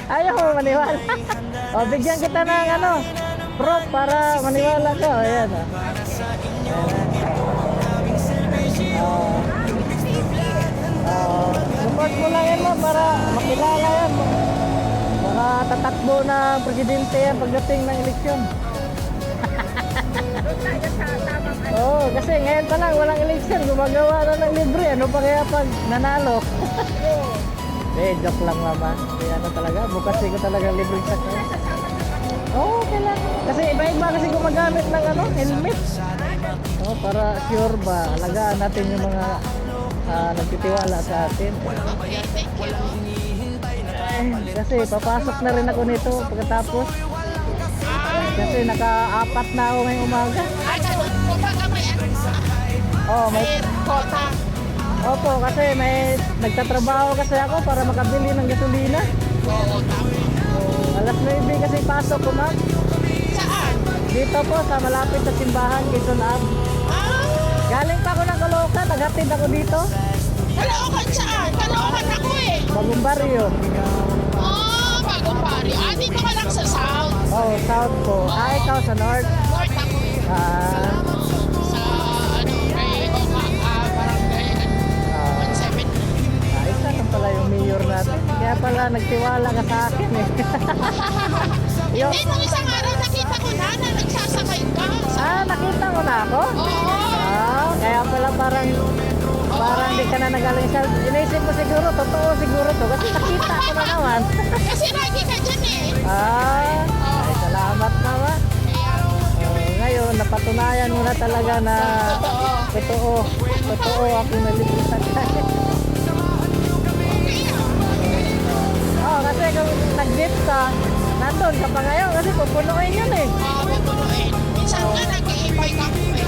Ayaw mo maniwala. O, bigyan kita ng ano, prop para maniwala ka. O, ayan. O. Support mo lang yan mo para makilala yan mo. Baka tatakbo na presidente yan pagdating ng eleksyon. Oo, kasi ngayon pa lang walang eleksyon, gumagawa na ng libre. Ano pa kaya pag nanalo? Joke lang mama. Kaya ano talaga, bukas ko talaga libre sa kanya. Oo, okay lang. Kasi iba-iba kasi gumagamit ng ano, helmet. Oo, para sure ba, alagaan natin yung mga nagtitiwala sa atin. Kasi papasok na rin ako nito pagkatapos. Kasi naka-apat na ako ngayong umaga. Oh, may kota. Opo, kasi may nagtatrabaho kasi ako para makabili ng gasolina. Oo, tama. Alas 9 kasi pasok ko, ma'am. Saan? Dito po sa malapit sa simbahan, Quezon Ave. Galing pa ako ng Caloocan, naghatid ako dito. Caloocan saan? Caloocan ako eh. Bagong baryo. Bagong pari. Dito ka lang sa south. Oh, south po. Ikaw sa north. North ako eh. Sa barangay 170. Isa lang pala yung mayor natin. Kaya pala nagtiwala ka sa akin eh. Hindi, nung isang araw nakita ko na nagsasakay ka. Nakita mo na ako? Oo. Kaya pala parang di ka na nagaling sa... Inaisip mo siguro, totoo siguro to. Kasi nakita ko na naman. Kasi lagi ka dyan eh. Ay, salamat naman. Ngayon, napatunayan mo na talaga na totoo akong nalimutan ka. Kasi kung nag-dip ka, nandun ka pa ngayon kasi pupunuin yun eh. Pupunuin. Minsan nga nag-i-ibay ka mo eh.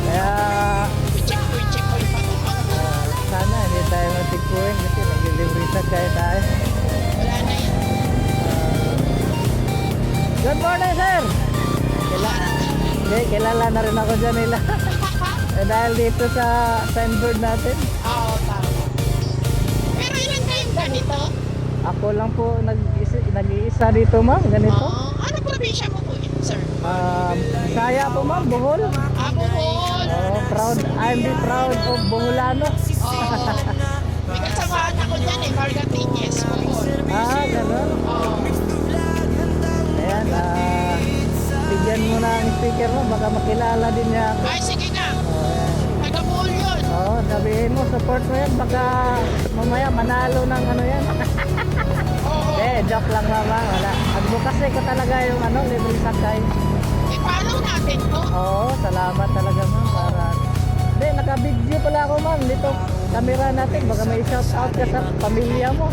Kaya Check-point pa kung ano. sana hindi tayo matigpuin kasi nag-delivery kayo tayo. Wala na yan. Good morning, sir! Kilala na rin ako dyan nila. Dahil dito sa signboard natin. Oo, tama. Pero ilan kayong ganito? Ako lang po nag-iisa dito, ma'am. Ganito. Ano probinsya mo po yun, sir? Saya po, ma'am. Bohol. Bohol. Proud. I'm the proud of Boholano. May kasamahan ako dyan eh, Margatinyes, Bohol. Ganun. Ayan, bigyan mo na ang speaker mo. Baka makilala din niya ako. Ay, sige na. Taga-Bohol yun. Sabihin mo, support mo yan. Baka mamaya manalo ng ano yan. Joke lang mama. Wala. Advocacy ko talaga yung libre sakay. I-follow natin to. Salamat talaga ma'am. Hindi, naka-video pala ako ma'am. Dito, camera natin. Baka may shout out ka sa pamilya mo.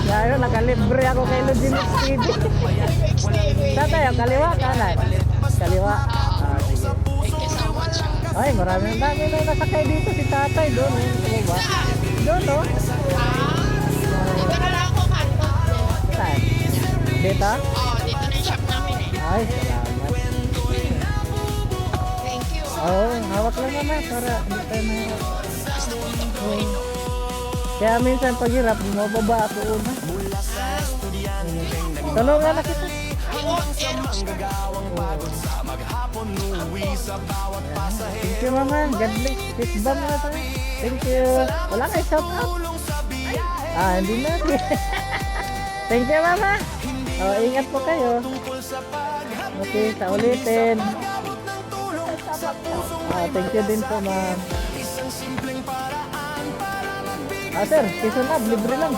Ngayon, nakalibre ako kay Loginix TV. Tatay, kaliwa, kanan. Kaliwa. Sige. Thank you so much. Ay, dami na nasakay dito si tatay doon. Doon, no? Dito na lang ako kanto. Saan? Dito? Dito na yung shop namin eh. Ay, salamat. Thank you. Hawak lang naman para hindi tayo mahirap. Kaya minsan paghirap, bumababa ako una. Tulungan na kita. Thank you mama, God bless. Kiss bomb na tayo. Thank you. Wala kayo shout out. Hindi na. Thank you mama. Ingat po kayo. Okay, sa ulitin. Thank you din po ma'am. Sir, Quezon Ave, libre lang.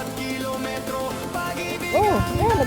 Yan,